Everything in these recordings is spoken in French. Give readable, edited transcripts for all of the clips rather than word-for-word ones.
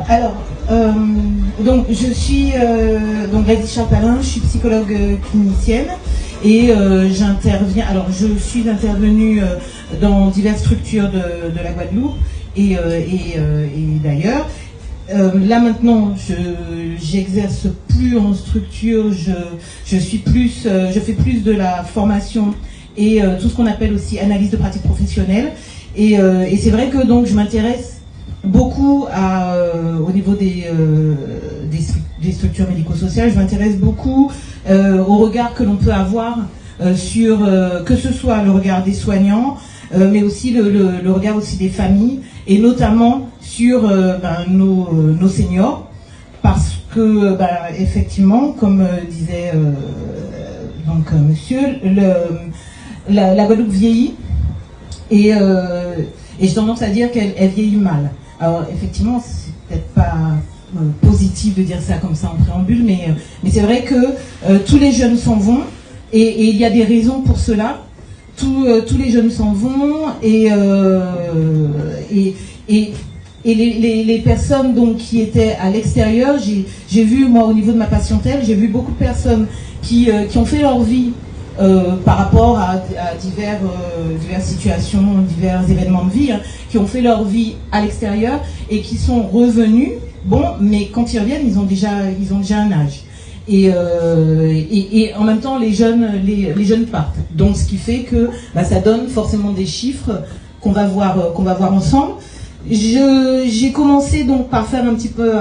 Alors, donc je suis donc Gladys Charpalin, je suis psychologue clinicienne et j'interviens. Alors, je suis intervenue dans diverses structures de la Guadeloupe et d'ailleurs. Là maintenant, j'exerce plus en structure, je fais plus de la formation et tout ce qu'on appelle aussi analyse de pratique professionnelle. Et c'est vrai que donc je m'intéresse beaucoup au niveau des structures médico-sociales. Je m'intéresse beaucoup au regard que l'on peut avoir sur que ce soit le regard des soignants, mais aussi le regard aussi des familles, et notamment sur nos seniors, parce que effectivement, comme disait donc monsieur, la Guadeloupe vieillit et j'ai tendance à dire qu'elle vieillit mal. Alors effectivement, c'est peut-être pas positif de dire ça comme ça en préambule, mais c'est vrai que tous les jeunes s'en vont et il y a des raisons pour cela. Tous les jeunes s'en vont et les personnes donc qui étaient à l'extérieur, j'ai vu moi au niveau de ma patientèle, j'ai vu beaucoup de personnes qui ont fait leur vie par rapport à diverses situations, divers événements de vie, hein, qui ont fait leur vie à l'extérieur et qui sont revenus. Bon, mais quand ils reviennent, ils ont déjà un âge. Et en même temps, les jeunes partent. Donc, ce qui fait que ça donne forcément des chiffres qu'on va voir ensemble. J'ai commencé donc par faire un petit peu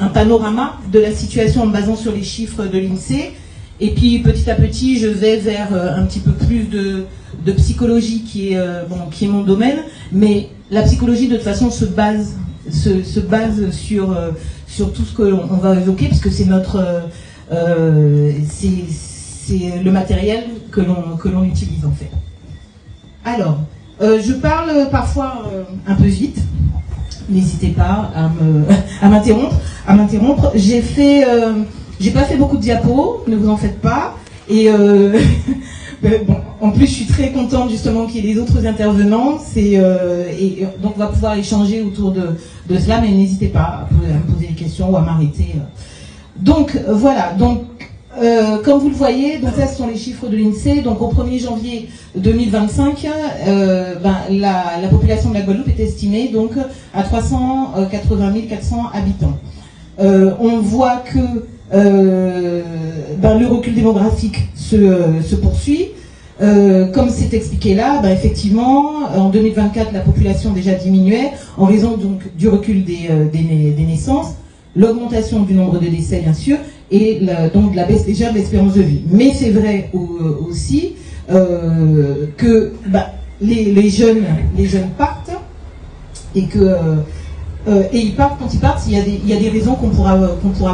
un panorama de la situation en me basant sur les chiffres de l'INSEE. Et puis petit à petit, je vais vers un petit peu plus de psychologie qui est mon domaine. Mais la psychologie, de toute façon, se base sur tout ce que l'on va évoquer, puisque c'est c'est le matériel que l'on utilise en fait. Alors, je parle parfois un peu vite. N'hésitez pas à m'interrompre. J'ai pas fait beaucoup de diapos, ne vous en faites pas. Et bon, en plus, je suis très contente justement qu'il y ait les autres intervenants. Et donc, on va pouvoir échanger autour de cela, mais n'hésitez pas à me poser des questions ou à m'arrêter. Donc, voilà. Donc, comme vous le voyez, donc ça, ce sont les chiffres de l'INSEE. Donc, au 1er janvier 2025, la population de la Guadeloupe est estimée donc à 380 400 habitants. On voit que le recul démographique se poursuit. Comme c'est expliqué là, effectivement, en 2024, la population déjà diminuait en raison donc du recul des naissances, l'augmentation du nombre de décès bien sûr, et donc la baisse légère de l'espérance de vie. Mais c'est vrai aussi que les jeunes partent et que et ils partent. Quand ils partent, il y a des raisons qu'on pourra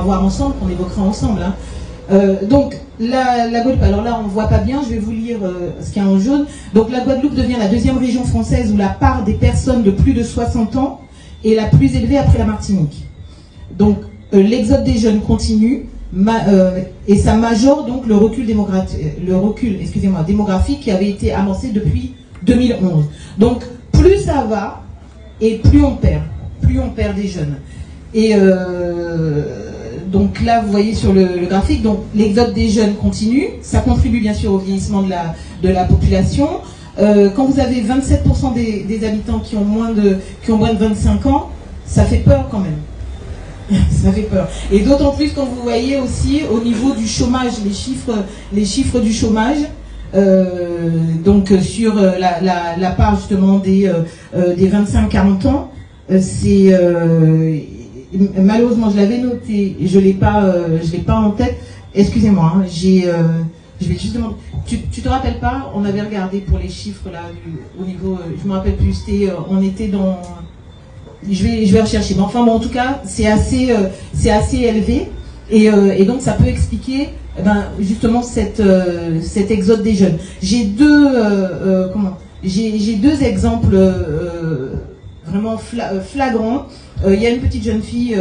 voir ensemble, qu'on évoquera ensemble. Hein. Donc la Guadeloupe, alors là on ne voit pas bien, je vais vous lire ce qu'il y a en jaune. Donc la Guadeloupe devient la deuxième région française où la part des personnes de plus de 60 ans est la plus élevée après la Martinique. Donc l'exode des jeunes continue et ça majore donc le recul démographique qui avait été amorcé depuis 2011. Donc plus ça va et plus on perd des jeunes. Et donc là, vous voyez sur le graphique, donc l'exode des jeunes continue. Ça contribue bien sûr au vieillissement de la population. Quand vous avez 27% des habitants qui ont moins de 25 ans, ça fait peur quand même. Ça fait peur. Et d'autant plus quand vous voyez aussi au niveau du chômage, les chiffres du chômage. Donc sur la part justement des 25-40 ans, c'est malheureusement je l'avais noté et je l'ai pas en tête. Excusez-moi, hein, je vais juste demander. Tu te rappelles pas? On avait regardé pour les chiffres là au niveau. Je me rappelle plus. On était dans. Je vais rechercher. Mais enfin bon, en tout cas, c'est assez élevé et donc ça peut expliquer justement cet exode des jeunes. J'ai deux exemples vraiment flagrants. Il y a une petite jeune fille,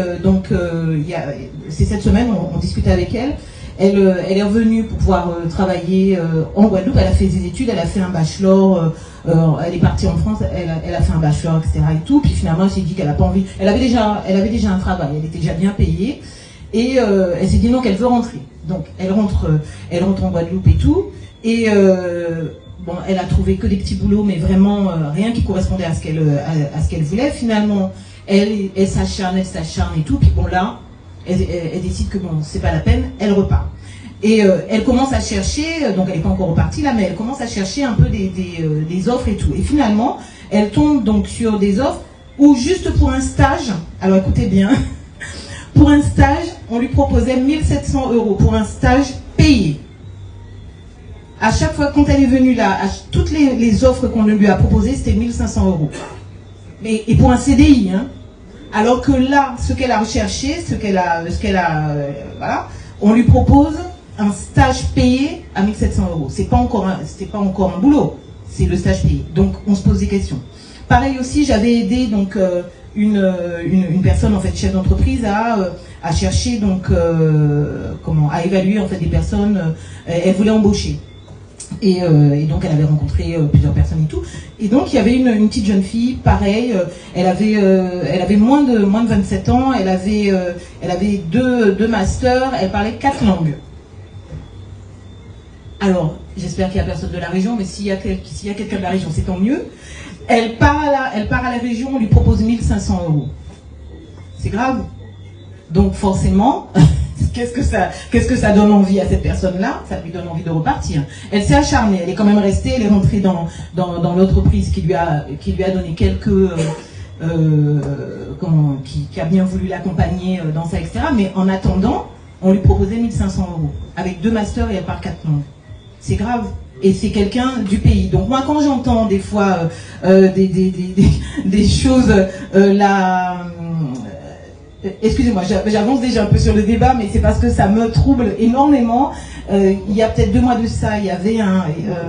c'est cette semaine, on discutait avec elle. Elle est revenue pour pouvoir travailler en Guadeloupe. Elle a fait des études, elle a fait un bachelor elle est partie en France, elle a fait un bachelor, etc. et tout. Puis finalement, elle s'est dit qu'elle a pas envie. Elle avait déjà un travail, elle était déjà bien payée. Et elle s'est dit non, qu'elle veut rentrer. Donc elle rentre en Guadeloupe et tout. Et bon, elle a trouvé que des petits boulots, mais vraiment rien qui correspondait à ce qu'elle voulait. Finalement, elle s'acharne et tout. Puis bon là, elle décide que bon, c'est pas la peine, elle repart. Et elle commence à chercher, donc elle n'est pas encore repartie là, mais elle commence à chercher un peu des offres et tout. Et finalement, elle tombe donc sur des offres où juste pour un stage, alors écoutez bien, pour un stage, on lui proposait 1 700 € pour un stage payé. À chaque fois, quand elle est venue là, toutes les offres qu'on lui a proposées, c'était 1 500 €. Et pour un CDI, hein. Alors que là, ce qu'elle a recherché, voilà, on lui propose un stage payé à 1 700 €. C'était pas encore un boulot, c'est le stage payé. Donc, on se pose des questions. Pareil aussi, j'avais aidé donc une personne, en fait, chef d'entreprise, à chercher donc à évaluer en fait des personnes. Elle voulait embaucher. Et donc elle avait rencontré plusieurs personnes et tout. Et donc il y avait une petite jeune fille, pareil, elle avait moins de 27 ans, elle avait deux masters, elle parlait 4 langues. Alors, j'espère qu'il n'y a personne de la région, mais s'il y a quelqu'un de la région, c'est tant mieux. Elle part à la région, on lui propose 1 500 €. C'est grave. Donc forcément, qu'est-ce que ça donne envie à cette personne-là? Ça lui donne envie de repartir. Elle s'est acharnée, elle est quand même restée, elle est rentrée dans l'entreprise qui lui a donné qui a bien voulu l'accompagner dans ça, etc. Mais en attendant, on lui proposait 1 500 € avec 2 masters et elle parle 4 langues. C'est grave. Et c'est quelqu'un du pays. Donc moi, quand j'entends des fois des choses excusez-moi, j'avance déjà un peu sur le débat, mais c'est parce que ça me trouble énormément. Il y a peut-être 2 mois de ça, il y avait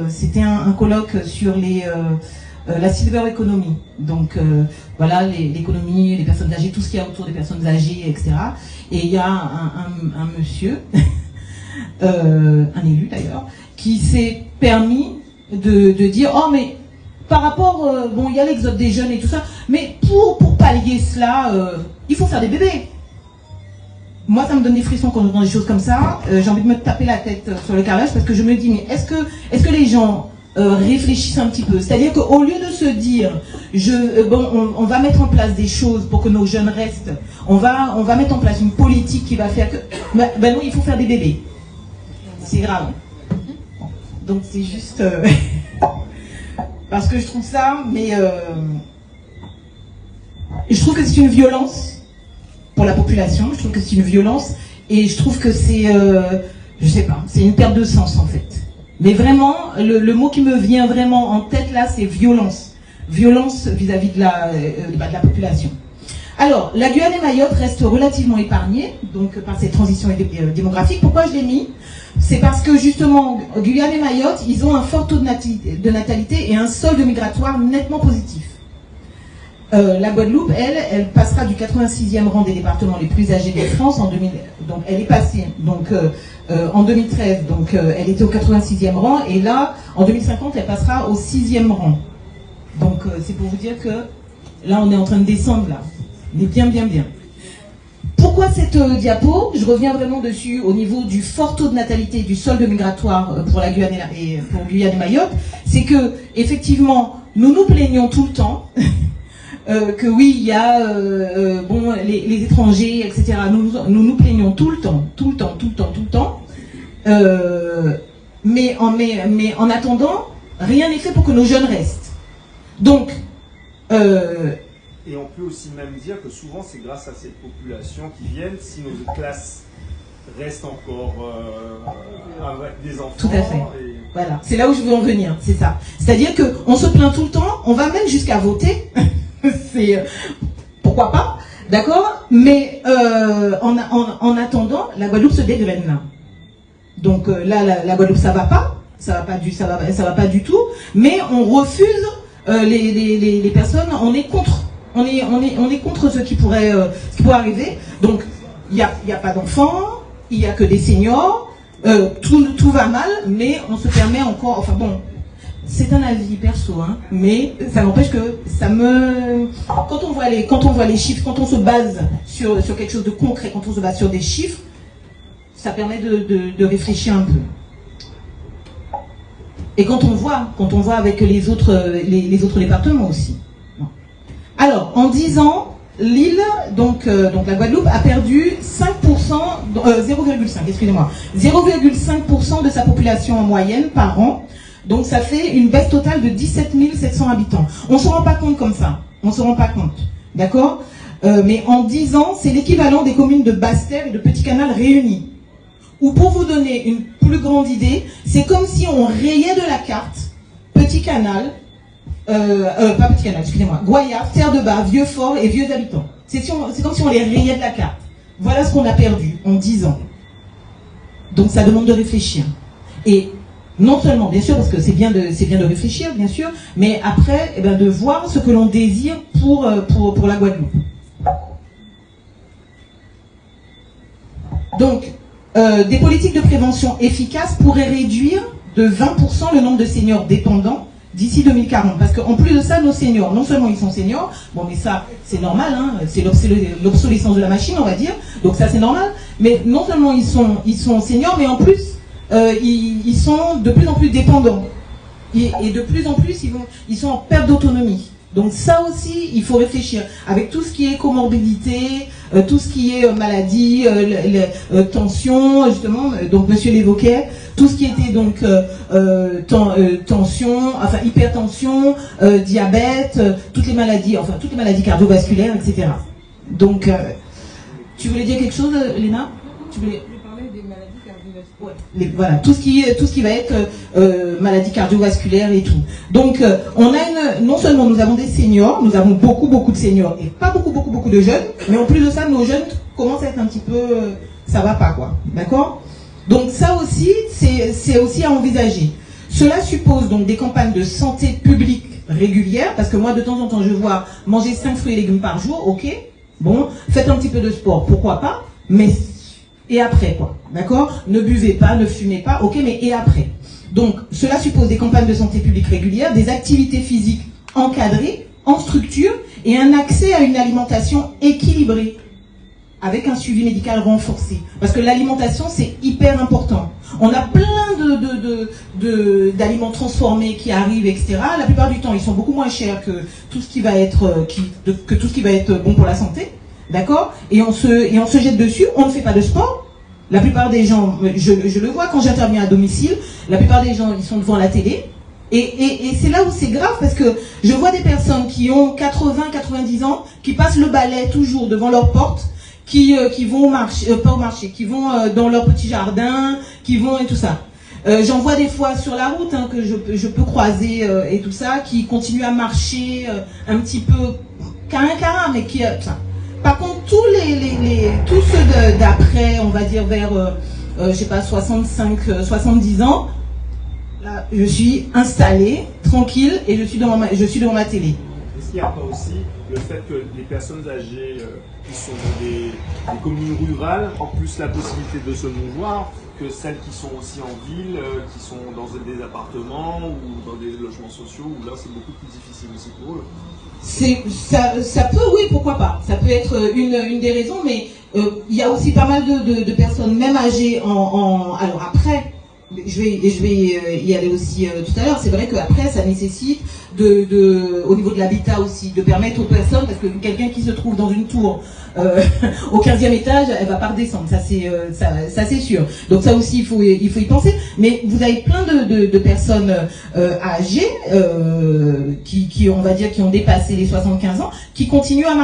c'était un colloque sur la silver economy. Donc voilà, l'économie, les personnes âgées, tout ce qu'il y a autour des personnes âgées, etc. Et il y a un monsieur, un élu d'ailleurs, qui s'est permis de dire « Oh mais par rapport, bon il y a l'exode des jeunes et tout ça, mais pour pallier cela, il faut faire des bébés. » Moi ça me donne des frissons quand j'entends des choses comme ça, j'ai envie de me taper la tête sur le carrelage parce que je me dis mais est-ce que les gens réfléchissent un petit peu? C'est-à-dire qu'au lieu de se dire on va mettre en place des choses pour que nos jeunes restent, on va mettre en place une politique qui va faire que ben non, il faut faire des bébés. C'est grave. Donc c'est juste parce que je trouve ça, mais je trouve que c'est une violence pour la population, je trouve que c'est une violence et je trouve que c'est, je sais pas, c'est une perte de sens en fait. Mais vraiment, le mot qui me vient vraiment en tête là, c'est violence. Violence vis-à-vis de la population. Alors, la Guyane et Mayotte restent relativement épargnées donc par cette transition démographique. Pourquoi je l'ai mis? C'est parce que justement, Guyane et Mayotte, ils ont un fort taux de natalité et un solde migratoire nettement positif. La Guadeloupe, elle passera du 86e rang des départements les plus âgés de France en 2000. Donc, elle est passée en 2013. Donc, elle était au 86e rang et là, en 2050, elle passera au 6e rang. Donc, c'est pour vous dire que là, on est en train de descendre là. Mais bien. Pourquoi cette diapo? Je reviens vraiment dessus au niveau du fort taux de natalité et du solde migratoire pour la Guyane et Mayotte. C'est que, effectivement, nous nous plaignons tout le temps que oui, il y a les étrangers, etc. Nous nous plaignons tout le temps. Mais en attendant, rien n'est fait pour que nos jeunes restent. Donc, et on peut aussi même dire que souvent c'est grâce à ces populations qui viennent, si nos classes restent encore avec des enfants. Tout à fait. Voilà, c'est là où je veux en venir, c'est ça. C'est-à-dire qu'on se plaint tout le temps, on va même jusqu'à voter, c'est pourquoi pas, d'accord. Mais en attendant, la Guadeloupe se dégraine là. Donc là, la Guadeloupe ça va pas du tout. Mais on refuse les personnes, on est contre. On est contre ce qui pourrait arriver. Donc, il n'y a pas d'enfants, il n'y a que des seniors, tout va mal, mais on se permet encore, enfin bon, c'est un avis perso, hein, mais ça n'empêche que ça me... Quand on voit les chiffres, quand on se base sur quelque chose de concret, quand on se base sur des chiffres, ça permet de réfléchir un peu. Et quand on voit avec les autres départements aussi. Alors, en 10 ans, l'île, donc la Guadeloupe, a perdu 0,5% de sa population en moyenne par an. Donc ça fait une baisse totale de 17 700 habitants. On ne se rend pas compte comme ça. On ne se rend pas compte. D'accord ? Mais en 10 ans, c'est l'équivalent des communes de Basse-Terre et de Petit-Canal réunies. Ou pour vous donner une plus grande idée, c'est comme si on rayait de la carte Petit-Canal, pas Petit-Canal, excusez-moi, Goyave, Terre-de-Bas, Vieux-Fort et Vieux Habitants. C'est comme si on les rayait de la carte. Voilà ce qu'on a perdu en 10 ans. Donc ça demande de réfléchir. Et non seulement, bien sûr, parce que c'est bien de réfléchir, bien sûr, mais après, de voir ce que l'on désire pour la Guadeloupe. Donc, des politiques de prévention efficaces pourraient réduire de 20% le nombre de seniors dépendants d'ici 2040. Parce qu'en plus de ça, nos seniors, non seulement ils sont seniors, bon mais ça c'est normal, hein, c'est l'obsolescence de la machine, on va dire, donc ça c'est normal, mais non seulement ils sont seniors, mais en plus ils sont de plus en plus dépendants. Et de plus en plus ils sont en perte d'autonomie. Donc ça aussi, il faut réfléchir. Avec tout ce qui est comorbidité, tout ce qui est maladie, tension, justement, donc monsieur l'évoquait, tout ce qui était donc tension, enfin hypertension, diabète, toutes les maladies cardiovasculaires, etc. Donc, tu voulais dire quelque chose, Léna ? Tu voulais... Ouais, voilà, tout ce qui va être maladie cardiovasculaire et tout. Donc, non seulement nous avons des seniors, nous avons beaucoup de seniors et pas beaucoup de jeunes, mais en plus de ça, nos jeunes commencent à être un petit peu, ça va pas quoi, d'accord ? Donc ça aussi, c'est aussi à envisager. Cela suppose donc des campagnes de santé publique régulières, parce que moi de temps en temps je vois manger 5 fruits et légumes par jour, ok, bon, faites un petit peu de sport, pourquoi pas, mais et après quoi, d'accord ? Ne buvez pas, ne fumez pas, ok, mais et après ? Donc cela suppose des campagnes de santé publique régulières, des activités physiques encadrées, en structure, et un accès à une alimentation équilibrée, avec un suivi médical renforcé. Parce que l'alimentation, c'est hyper important. On a plein d'aliments transformés qui arrivent, etc. La plupart du temps, ils sont beaucoup moins chers que tout ce qui va être, bon pour la santé. D'accord ? Et on se jette dessus, on ne fait pas de sport. La plupart des gens, je le vois quand j'interviens à domicile, la plupart des gens, ils sont devant la télé. Et c'est là où c'est grave, parce que je vois des personnes qui ont 80, 90 ans, qui passent le balai toujours devant leur porte, qui vont pas au marché, qui vont dans leur petit jardin, qui vont et tout ça. J'en vois des fois sur la route que je peux croiser et tout ça, qui continuent à marcher un petit peu carin, mais qui ça. Par contre, tous ceux d'après, on va dire vers je sais pas 65, 70 ans, là, je suis installée, tranquille, et je suis devant ma télé. Est-ce qu'il n'y a pas aussi le fait que les personnes âgées qui sont dans des communes rurales ont plus la possibilité de se mouvoir que celles qui sont aussi en ville, qui sont dans des appartements ou dans des logements sociaux, où là c'est beaucoup plus difficile aussi pour eux? Ça peut, oui, pourquoi pas. Ça peut être une des raisons, mais il y a aussi pas mal de personnes, même âgées, alors après, je vais y aller aussi tout à l'heure. C'est vrai qu'après, ça nécessite au niveau de l'habitat aussi, de permettre aux personnes, parce que quelqu'un qui se trouve dans une tour au 15e étage, elle va pas redescendre, ça c'est sûr. Donc ça aussi, il faut y penser. Mais vous avez plein de personnes âgées qui on va dire qui ont dépassé les 75 ans, qui continuent à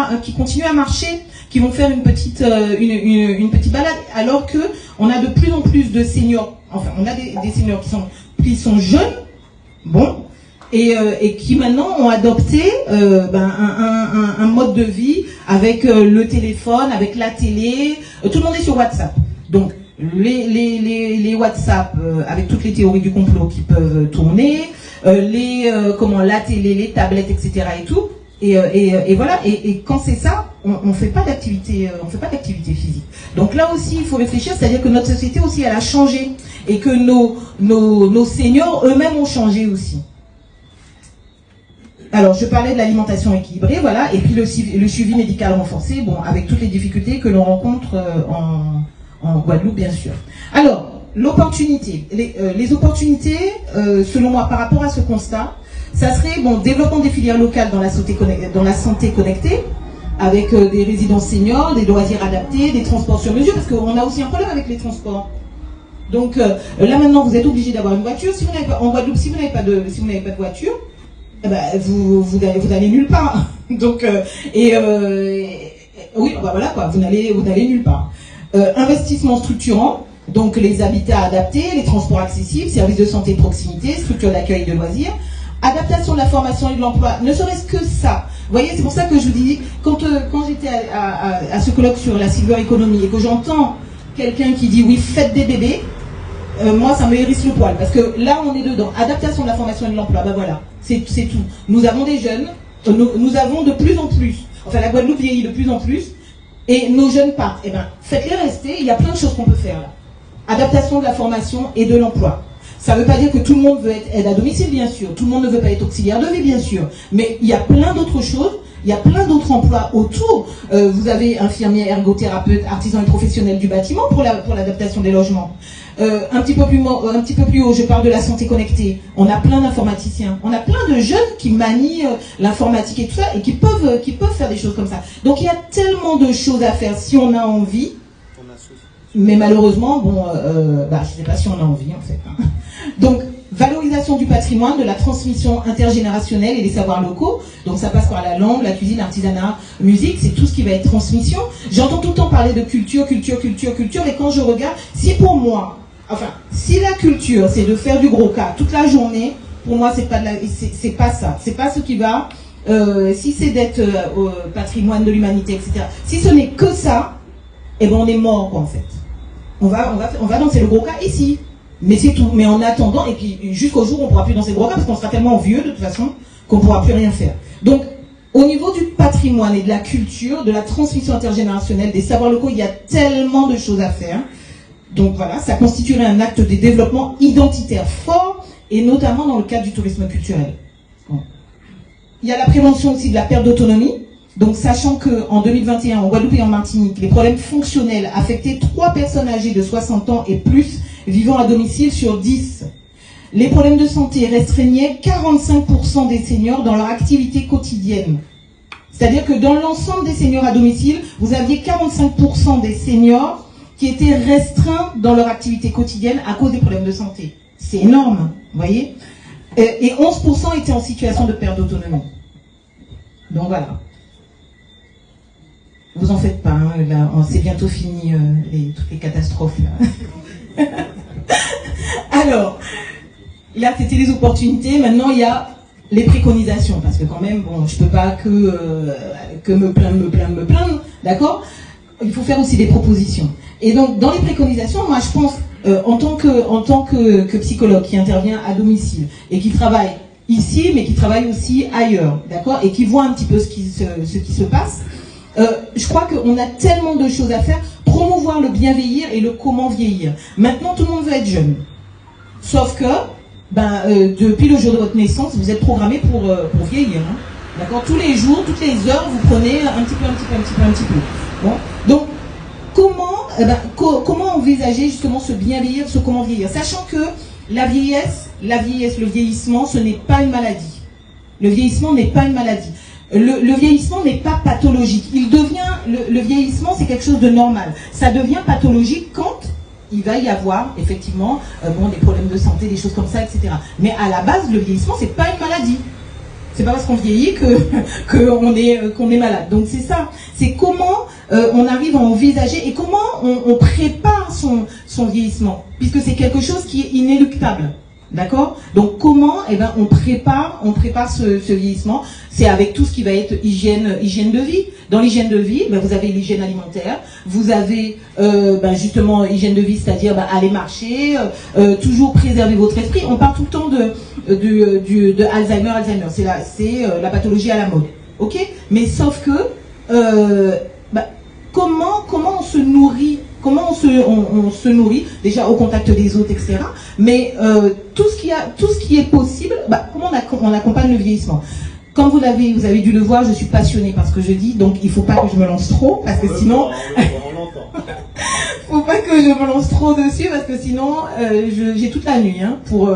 marcher, qui vont faire une petite balade, alors que on a de plus en plus de seniors. Enfin, on a des seniors qui sont jeunes, bon, et qui maintenant ont adopté un mode de vie avec le téléphone, avec la télé. Tout le monde est sur WhatsApp. Donc les WhatsApp avec toutes les théories du complot qui peuvent tourner, la télé, les tablettes, etc. et tout. Et voilà. Et quand c'est ça, on fait pas d'activité physique. Donc là aussi, il faut réfléchir, c'est-à-dire que notre société aussi, elle a changé, et que nos seniors eux-mêmes ont changé aussi. alors je parlais de l'alimentation équilibrée, voilà, et puis le suivi médical renforcé, bon, avec toutes les difficultés que l'on rencontre en Guadeloupe, bien sûr. Alors, l'opportunité, les opportunités, selon moi, par rapport à ce constat, ça serait, bon, développement des filières locales dans la santé connectée, avec des résidences seniors, des loisirs adaptés, des transports sur mesure, parce qu'on a aussi un problème avec les transports. Donc là maintenant, vous êtes obligé d'avoir une voiture. Si vous n'avez pas, en Guadeloupe, si vous n'avez pas de voiture, eh ben, vous allez nulle part. Donc oui, bah voilà quoi, vous n'allez nulle part. Investissement structurant, donc les habitats adaptés, les transports accessibles, services de santé de proximité, structures d'accueil et de loisirs, adaptation de la formation et de l'emploi, ne serait-ce que ça. Vous voyez, c'est pour ça que je vous dis, quand j'étais à ce colloque sur la silver economy et que j'entends quelqu'un qui dit oui, faites des bébés, moi ça me hérisse le poil, parce que là on est dedans. Adaptation de la formation et de l'emploi, ben voilà, c'est tout. Nous avons des jeunes, nous avons de plus en plus, enfin la Guadeloupe vieillit de plus en plus, et nos jeunes partent. Eh ben, faites-les rester, il y a plein de choses qu'on peut faire là. Adaptation de la formation et de l'emploi. Ça ne veut pas dire que tout le monde veut être aide à domicile, bien sûr. Tout le monde ne veut pas être auxiliaire de vie, bien sûr. Mais il y a plein d'autres choses. Il y a plein d'autres emplois autour. Vous avez infirmiers, ergothérapeutes, artisans et professionnels du bâtiment pour l'adaptation des logements. Un petit peu plus haut, je parle de la santé connectée. On a plein d'informaticiens. On a plein de jeunes qui manient l'informatique et tout ça et qui peuvent faire des choses comme ça. Donc il y a tellement de choses à faire si on a envie. Mais malheureusement, bon, je ne sais pas si on a envie en fait. Donc, valorisation du patrimoine, de la transmission intergénérationnelle et des savoirs locaux. Donc ça passe par la langue, la cuisine, l'artisanat, musique, c'est tout ce qui va être transmission. J'entends tout le temps parler de culture, et quand je regarde, si pour moi, enfin, si la culture, c'est de faire du gros cas toute la journée, pour moi, c'est pas ça. C'est pas ce qui va, si c'est d'être au patrimoine de l'humanité, etc. Si ce n'est que ça, eh ben on est mort, quoi, en fait. On va danser le gros cas ici. Mais c'est tout. Mais en attendant, et puis jusqu'au jour où on ne pourra plus danser le gros cas, parce qu'on sera tellement vieux de toute façon qu'on ne pourra plus rien faire. Donc, au niveau du patrimoine et de la culture, de la transmission intergénérationnelle, des savoirs locaux, il y a tellement de choses à faire. Donc voilà, ça constituerait un acte de développement identitaire fort, et notamment dans le cadre du tourisme culturel. Bon. Il y a la prévention aussi de la perte d'autonomie. Donc, sachant qu'en 2021, en Guadeloupe et en Martinique, les problèmes fonctionnels affectaient 3 personnes âgées de 60 ans et plus vivant à domicile sur 10. Les problèmes de santé restreignaient 45% des seniors dans leur activité quotidienne. C'est-à-dire que dans l'ensemble des seniors à domicile, vous aviez 45% des seniors qui étaient restreints dans leur activité quotidienne à cause des problèmes de santé. C'est énorme, vous voyez. Et 11% étaient en situation de perte d'autonomie. Donc voilà. Vous en faites pas, hein, là, c'est bientôt fini toutes les catastrophes. Là. Alors, là c'était les opportunités, maintenant il y a les préconisations, parce que quand même, bon, je peux pas que me plaindre, d'accord ? Il faut faire aussi des propositions. Et donc, dans les préconisations, moi je pense, en tant que psychologue qui intervient à domicile et qui travaille ici, mais qui travaille aussi ailleurs, d'accord ? Et qui voit un petit peu ce qui se passe, je crois qu'on a tellement de choses à faire, promouvoir le bien vieillir et le comment vieillir. Maintenant, tout le monde veut être jeune. Sauf que, depuis le jour de votre naissance, vous êtes programmé pour vieillir. Hein. D'accord ? Tous les jours, toutes les heures, vous prenez un petit peu. Bon. Donc, comment envisager justement ce bien vieillir, ce comment vieillir ? Sachant que la vieillesse, le vieillissement, ce n'est pas une maladie. Le vieillissement n'est pas une maladie. Le vieillissement n'est pas pathologique. Le vieillissement, c'est quelque chose de normal. Ça devient pathologique quand il va y avoir effectivement des problèmes de santé, des choses comme ça, etc. Mais à la base, le vieillissement, c'est pas une maladie. C'est pas parce qu'on vieillit qu'on est malade. Donc c'est ça. C'est comment on arrive à envisager et comment on prépare son vieillissement, puisque c'est quelque chose qui est inéluctable. D'accord ? Donc comment on prépare ce vieillissement. C'est avec tout ce qui va être hygiène de vie. Dans l'hygiène de vie, vous avez l'hygiène alimentaire, vous avez justement hygiène de vie, c'est-à-dire aller marcher, toujours préserver votre esprit. On parle tout le temps de Alzheimer. C'est la pathologie à la mode. Ok ? Mais sauf que comment on se nourrit? Comment on se nourrit, déjà au contact des autres, etc. Mais tout ce qui est possible, comment on accompagne le vieillissement. Comme vous avez dû le voir, je suis passionnée par ce que je dis, donc il ne faut pas que je me lance trop, parce que sinon... faut pas que je me lance trop dessus, parce que sinon, j'ai toute la nuit pour...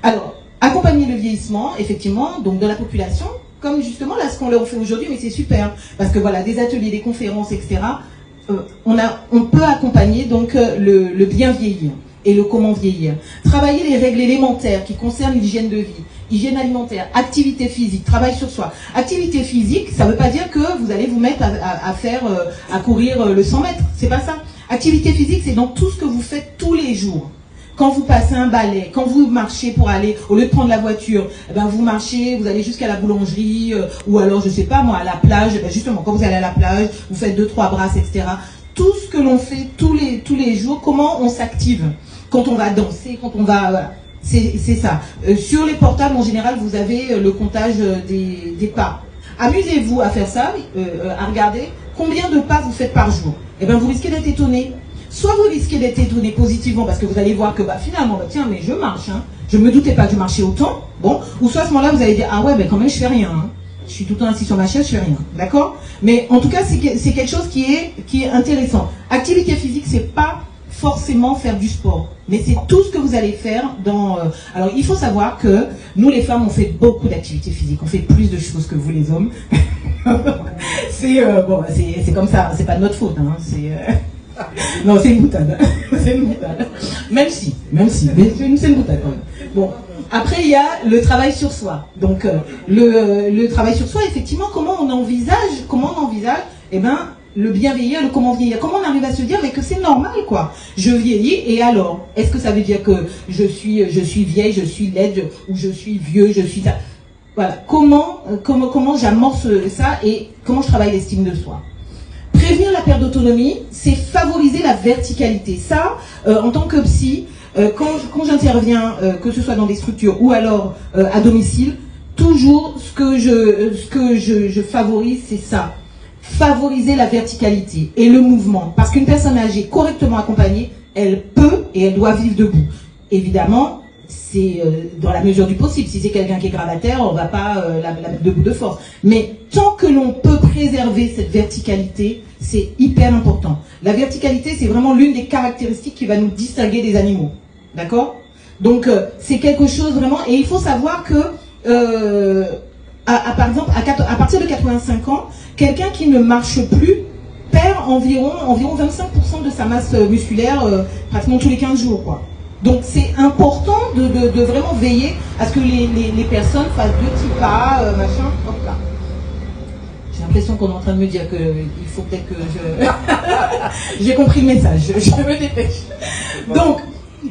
Alors, accompagner le vieillissement, effectivement, donc de la population, comme justement là ce qu'on leur fait aujourd'hui, mais c'est super, parce que voilà, des ateliers, des conférences, etc., on peut accompagner donc le bien vieillir et le comment vieillir. Travailler les règles élémentaires qui concernent l'hygiène de vie, hygiène alimentaire, activité physique, travail sur soi. Activité physique, ça ne veut pas dire que vous allez vous mettre à courir le 100 mètres, c'est pas ça. Activité physique, c'est dans tout ce que vous faites tous les jours. Quand vous passez un balai, quand vous marchez pour aller, au lieu de prendre la voiture, eh ben vous marchez, vous allez jusqu'à la boulangerie, ou alors, je sais pas moi, à la plage, ben justement, quand vous allez à la plage, vous faites 2-3 brasses, etc. Tout ce que l'on fait tous les jours, comment on s'active. Quand on va danser, quand on va... Voilà. C'est ça. Sur les portables, en général, vous avez le comptage des pas. Amusez-vous à faire ça, à regarder combien de pas vous faites par jour. Eh ben vous risquez d'être étonné. Soit vous risquez d'être étonné positivement parce que vous allez voir que finalement, tiens, mais je marche, je me doutais pas que je marchais autant, bon, ou soit à ce moment-là, vous allez dire, ah ouais, quand même, je fais rien, je suis tout le temps assis sur ma chaise, je fais rien, d'accord? Mais en tout cas, c'est quelque chose qui est intéressant. Activité physique, c'est pas forcément faire du sport, mais c'est tout ce que vous allez faire dans... Alors, il faut savoir que nous, les femmes, on fait beaucoup d'activités physiques, on fait plus de choses que vous, les hommes. C'est comme ça, c'est pas de notre faute, non, c'est une boutade. C'est une boutade. Même si, mais c'est une boutade quand même. Bon, après il y a le travail sur soi. Donc le travail sur soi, effectivement, comment on envisage, le bien vieillir, le comment vieillir. Comment on arrive à se dire mais que c'est normal quoi. Je vieillis et alors, est-ce que ça veut dire que je suis vieille, je suis laide ou je suis vieux, je suis ça. Voilà, comment j'amorce ça et comment je travaille l'estime de soi. Prévenir la perte d'autonomie, c'est favoriser la verticalité. Ça, en tant que psy, quand j'interviens, que ce soit dans des structures ou alors à domicile, toujours ce que je favorise, c'est ça. Favoriser la verticalité et le mouvement. Parce qu'une personne âgée correctement accompagnée, elle peut et elle doit vivre debout. Évidemment, c'est dans la mesure du possible. Si c'est quelqu'un qui est gravataire, on ne va pas la mettre debout de force. Mais tant que l'on peut préserver cette verticalité, c'est hyper important. La verticalité, c'est vraiment l'une des caractéristiques qui va nous distinguer des animaux. D'accord? Donc, c'est quelque chose vraiment... Et il faut savoir que, par exemple, à partir de 85 ans, quelqu'un qui ne marche plus perd environ 25% de sa masse musculaire pratiquement tous les 15 jours, quoi. Donc c'est important de vraiment veiller à ce que les personnes fassent 2 petits pas, machin, hop là. J'ai l'impression qu'on est en train de me dire qu'il faut peut-être que je... J'ai compris le message, je me dépêche. Donc,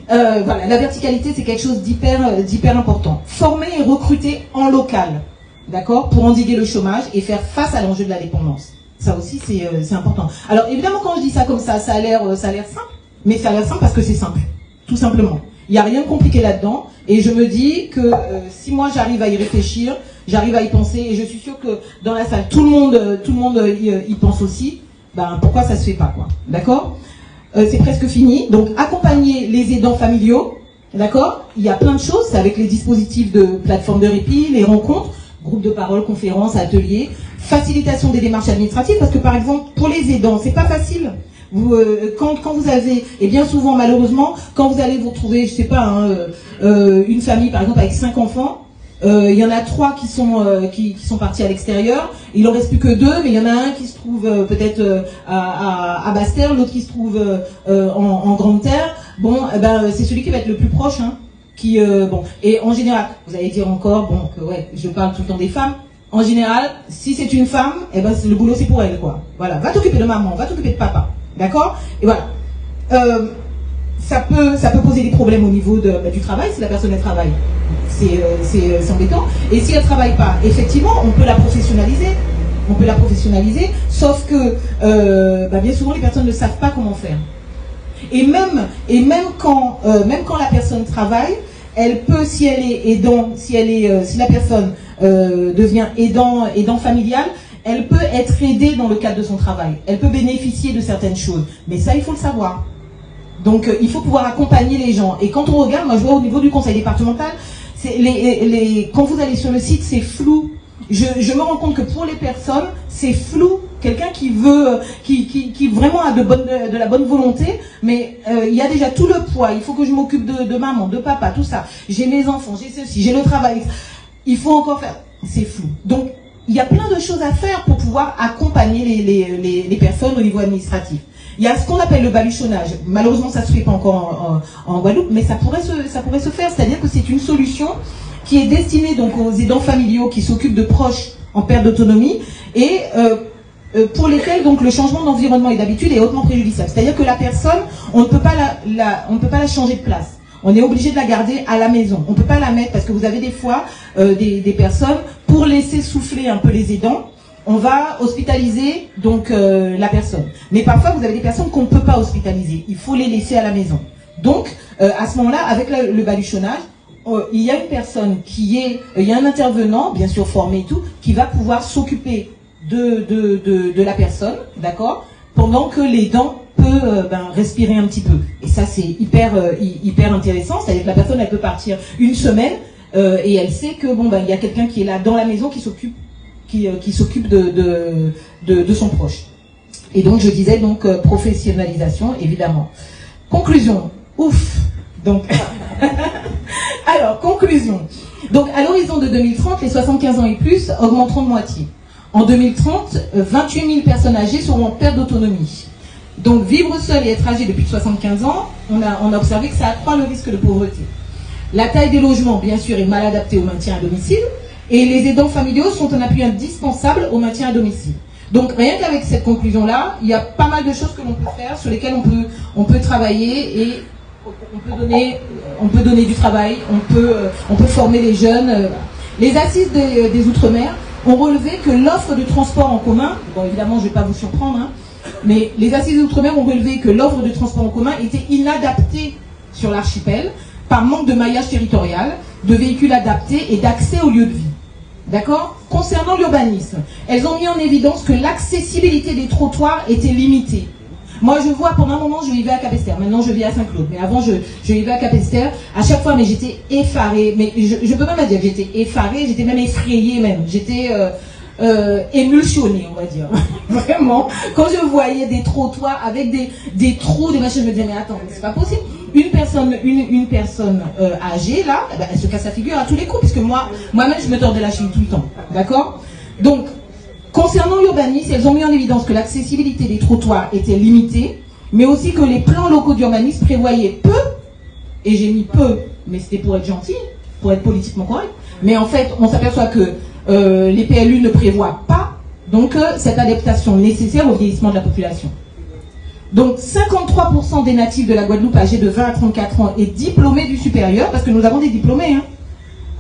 voilà, la verticalité c'est quelque chose d'hyper important. Former et recruter en local, d'accord, pour endiguer le chômage et faire face à l'enjeu de la dépendance. Ça aussi c'est important. Alors évidemment quand je dis ça comme ça a l'air simple, mais ça a l'air simple parce que c'est simple. Tout simplement. Il n'y a rien de compliqué là-dedans. Et je me dis que si moi j'arrive à y réfléchir, j'arrive à y penser, et je suis sûre que dans la salle, tout le monde y pense aussi, pourquoi ça se fait pas, quoi. D'accord? C'est presque fini. Donc, accompagner les aidants familiaux, d'accord? Il y a plein de choses, c'est avec les dispositifs de plateforme de répit, les rencontres, groupes de parole, conférences, ateliers, facilitation des démarches administratives, parce que par exemple, pour les aidants, c'est pas facile. Quand vous avez, et bien souvent malheureusement, quand vous allez vous retrouver, je sais pas, une famille par exemple avec 5 enfants, il y en a 3 qui sont partis à l'extérieur, il en reste plus que 2, mais il y en a un qui se trouve peut-être à Basse-Terre, l'autre qui se trouve en Grande-Terre. Bon, c'est celui qui va être le plus proche, et en général, vous allez dire encore, que ouais, je parle tout le temps des femmes. En général, si c'est une femme, le boulot c'est pour elle, quoi. Voilà, va t'occuper de maman, va t'occuper de papa. D'accord? Et voilà. Ça peut poser des problèmes au niveau du travail, si la personne elle travaille. C'est embêtant. Et si elle ne travaille pas, effectivement, on peut la professionnaliser. Sauf que bien souvent, les personnes ne savent pas comment faire. Et même quand la personne travaille, elle peut, si elle est aidant, si la personne devient aidant familial, elle peut être aidée dans le cadre de son travail. Elle peut bénéficier de certaines choses. Mais ça, il faut le savoir. Donc, il faut pouvoir accompagner les gens. Et quand on regarde, moi je vois au niveau du conseil départemental, quand vous allez sur le site, c'est flou. je me rends compte que pour les personnes, c'est flou. Quelqu'un qui veut, qui vraiment a de la bonne volonté, mais il y a déjà tout le poids. Il faut que je m'occupe de maman, de papa, tout ça. J'ai mes enfants, j'ai ceci, j'ai le travail. Il faut encore faire. C'est flou. Donc, il y a plein de choses à faire pour pouvoir accompagner les personnes au niveau administratif. Il y a ce qu'on appelle le baluchonnage. Malheureusement, ça se fait pas encore en Guadeloupe, mais ça pourrait se faire. C'est-à-dire que c'est une solution qui est destinée donc aux aidants familiaux qui s'occupent de proches en perte d'autonomie et pour lesquels donc le changement d'environnement et d'habitude est hautement préjudiciable. C'est-à-dire que la personne, on ne peut pas la changer de place. On est obligé de la garder à la maison. On ne peut pas la mettre parce que vous avez des fois des personnes, pour laisser souffler un peu les aidants, on va hospitaliser donc la personne. Mais parfois vous avez des personnes qu'on ne peut pas hospitaliser. Il faut les laisser à la maison. Donc à ce moment-là, avec le baluchonnage, il y a une personne il y a un intervenant, bien sûr formé et tout, qui va pouvoir s'occuper de la personne, d'accord, pendant que l'aidant peut respirer un petit peu. Et ça c'est hyper intéressant, c'est-à-dire que la personne elle peut partir une semaine et elle sait que il y a quelqu'un qui est là dans la maison qui s'occupe de son proche. Et donc je disais donc professionnalisation évidemment. Conclusion, ouf. Donc alors conclusion. Donc à l'horizon de 2030, les 75 ans et plus augmenteront de moitié. En 2030, 28 000 personnes âgées seront en perte d'autonomie. Donc vivre seul et être âgé depuis 75 ans, on a observé que ça accroît le risque de pauvreté. La taille des logements, bien sûr, est mal adaptée au maintien à domicile, et les aidants familiaux sont un appui indispensable au maintien à domicile. Donc rien qu'avec cette conclusion-là, il y a pas mal de choses que l'on peut faire, sur lesquelles on peut travailler, et on peut donner du travail, on peut former les jeunes. Les assises des Outre-mer ont relevé que l'offre de transport en commun, bon évidemment je ne vais pas vous surprendre, hein, mais les assises des Outre-mer ont relevé que l'offre de transport en commun était inadaptée sur l'archipel par manque de maillage territorial, de véhicules adaptés et d'accès aux lieux de vie. D'accord ? Concernant l'urbanisme, elles ont mis en évidence que l'accessibilité des trottoirs était limitée. Moi, je vois, pendant un moment, je vivais à Capesterre. Maintenant, je vis à Saint-Claude. Mais avant, je vivais à Capesterre. À chaque fois, mais j'étais effarée. Mais je peux même pas dire que j'étais effarée. J'étais même effrayée, même. J'étais émulsionnée, on va dire. Vraiment. Quand je voyais des trottoirs avec des trous, des machins, je me disais, mais attends, c'est pas possible. Une personne âgée, là, elle se casse la figure à tous les coups. Puisque moi-même, je me tordais la cheville tout le temps. D'accord ? Donc, concernant l'urbanisme, elles ont mis en évidence que l'accessibilité des trottoirs était limitée, mais aussi que les plans locaux d'urbanisme prévoyaient peu, et j'ai mis peu, mais c'était pour être gentil, pour être politiquement correct, mais en fait, on s'aperçoit que les PLU ne prévoient pas, donc cette adaptation nécessaire au vieillissement de la population. Donc 53% des natifs de la Guadeloupe âgés de 20 à 34 ans et diplômés du supérieur, parce que nous avons des diplômés, hein.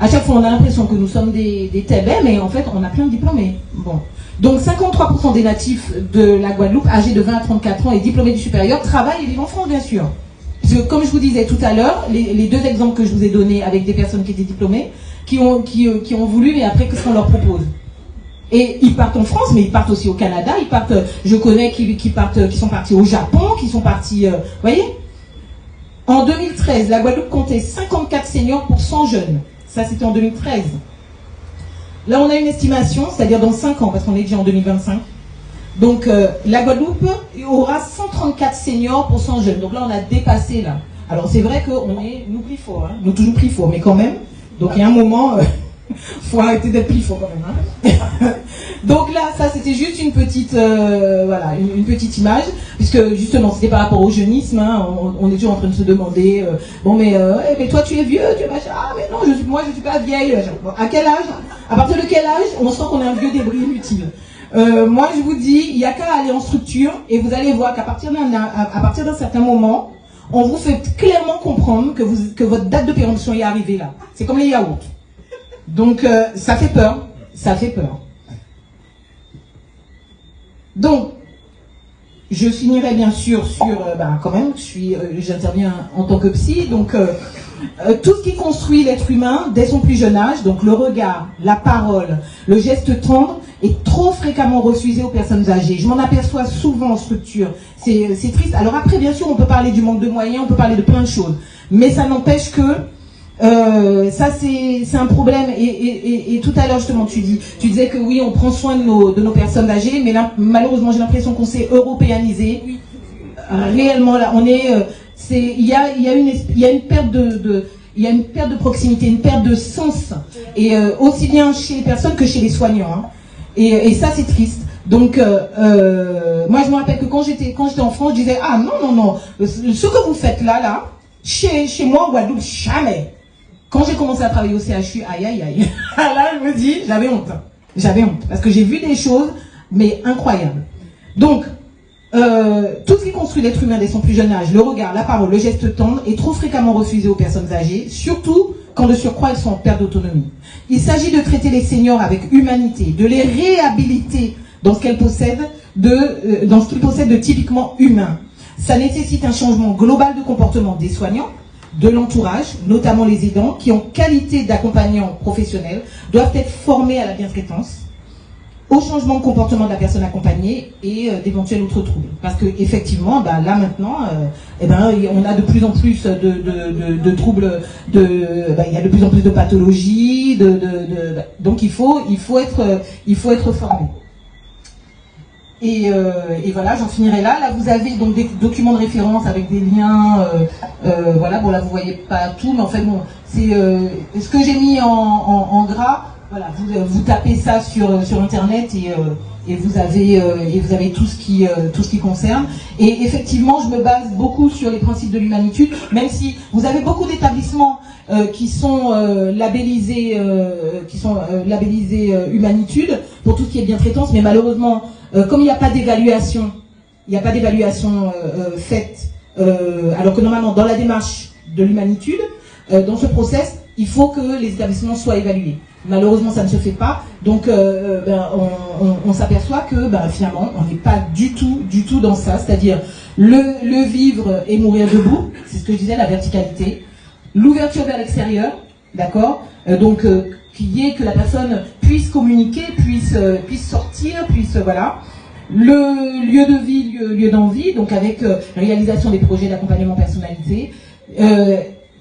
À chaque fois, on a l'impression que nous sommes des tébés, mais en fait, on a plein de diplômés. Bon. Donc, 53% des natifs de la Guadeloupe, âgés de 20 à 34 ans et diplômés du supérieur, travaillent et vivent en France, bien sûr. Parce que, comme je vous disais tout à l'heure, les deux exemples que je vous ai donnés avec des personnes qui étaient diplômées, qui ont voulu, mais après, qu'est-ce qu'on leur propose ? Et ils partent en France, mais ils partent aussi au Canada, je connais qui sont partis au Japon, qui sont partis, voyez ? En 2013, la Guadeloupe comptait 54 seniors pour 100 jeunes. Ça, c'était en 2013. Là, on a une estimation, c'est-à-dire dans 5 ans, parce qu'on est déjà en 2025. Donc, la Guadeloupe aura 134 seniors pour 100 jeunes. Donc là, on a dépassé, là. Alors, c'est vrai nous pris fort, hein. Nous toujours pris fort, mais quand même. Donc, il y a un moment, faut arrêter d'être pris fort quand même, hein. Donc là, ça, c'était juste une petite, une petite image, puisque justement, c'était par rapport au jeunisme, hein. On est toujours en train de se demander, mais toi, tu es vieux, tu es machin. Ah, mais non, moi, je suis pas vieille. Bon, à quel âge ? À partir de quel âge on sent qu'on est un vieux débris inutile ? Moi, je vous dis, il n'y a qu'à aller en structure, et vous allez voir qu'à partir d'un certain moment, on vous fait clairement comprendre que votre date de péremption est arrivée là. C'est comme les yaourts. Donc, ça fait peur. Ça fait peur. Donc, je finirai bien sûr sur, quand même, j'interviens en tant que psy, donc tout ce qui construit l'être humain dès son plus jeune âge, donc le regard, la parole, le geste tendre, est trop fréquemment refusé aux personnes âgées. Je m'en aperçois souvent en structure. C'est triste. Alors après, bien sûr, on peut parler du manque de moyens, on peut parler de plein de choses, mais ça n'empêche que Ça c'est un problème et tout à l'heure justement tu disais que oui on prend soin de nos personnes âgées, mais là, malheureusement j'ai l'impression qu'on s'est européanisé. Réellement là on est il y a une perte de proximité, une perte de sens, et aussi bien chez les personnes que chez les soignants, hein. Et ça c'est triste. Donc moi je me rappelle que quand j'étais en France, je disais ah non, ce que vous faites là chez moi en Guadeloupe, jamais. Quand j'ai commencé à travailler au CHU, aïe. Là, je me dis, j'avais honte, parce que j'ai vu des choses, mais incroyables. Donc, tout ce qui construit l'être humain dès son plus jeune âge, le regard, la parole, le geste tendre, est trop fréquemment refusé aux personnes âgées, surtout quand de surcroît elles sont en perte d'autonomie. Il s'agit de traiter les seniors avec humanité, de les réhabiliter dans ce qu'elles possèdent, dans ce qu'ils possèdent de typiquement humain. Ça nécessite un changement global de comportement des soignants, de l'entourage, notamment les aidants, qui en qualité d'accompagnants professionnels doivent être formés à la bientraitance, au changement de comportement de la personne accompagnée et d'éventuels autres troubles. Parce que effectivement, là maintenant, on a de plus en plus de troubles, il y a de plus en plus de pathologies, donc il faut être formé. Et voilà, j'en finirai là. Là, vous avez donc des documents de référence avec des liens. Voilà, bon là, vous voyez pas tout, mais en fait, bon, c'est ce que j'ai mis en gras. Voilà, vous tapez ça sur Internet et vous avez tout ce qui concerne. Et effectivement, je me base beaucoup sur les principes de l'humanitude, même si vous avez beaucoup d'établissements qui sont labellisés humanitude pour tout ce qui est bientraitance, mais malheureusement, comme il n'y a pas d'évaluation, faite, alors que normalement dans la démarche de l'humanitude, dans ce process, il faut que les établissements soient évalués. Malheureusement, ça ne se fait pas, donc on s'aperçoit que finalement, on n'est pas du tout dans ça, c'est-à-dire le vivre et mourir debout, c'est ce que je disais, la verticalité, l'ouverture vers l'extérieur, d'accord, donc que la personne puisse communiquer, puisse sortir, voilà. Le lieu de vie, lieu d'envie, donc avec réalisation des projets d'accompagnement personnalisé.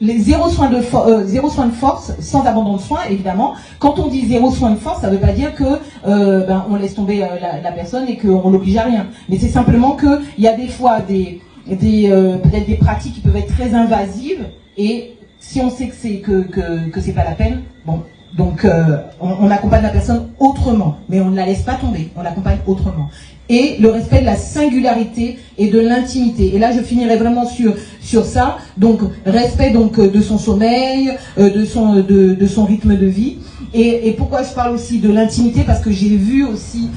Les zéro soin de force, sans abandon de soins, évidemment. Quand on dit zéro soin de force, ça ne veut pas dire que on laisse tomber la personne et qu'on l'oblige à rien. Mais c'est simplement qu'il y a des fois peut-être des pratiques qui peuvent être très invasives, et si on sait que c'est pas la peine, bon. Donc on accompagne la personne autrement, mais on ne la laisse pas tomber, on l'accompagne autrement. Et le respect de la singularité et de l'intimité. Et là, je finirai vraiment sur ça. Donc, respect de son sommeil, de son rythme de vie. Et pourquoi je parle aussi de l'intimité? Parce que j'ai vu aussi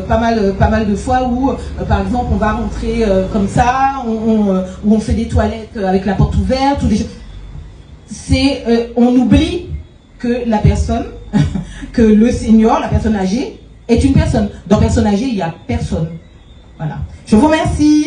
pas mal de fois où, par exemple, on va rentrer comme ça, où on fait des toilettes avec la porte ouverte, ou des choses. On oublie que la personne, que le senior, la personne âgée, est une personne. Dans personne âgée, il n'y a personne. Voilà. Je vous remercie.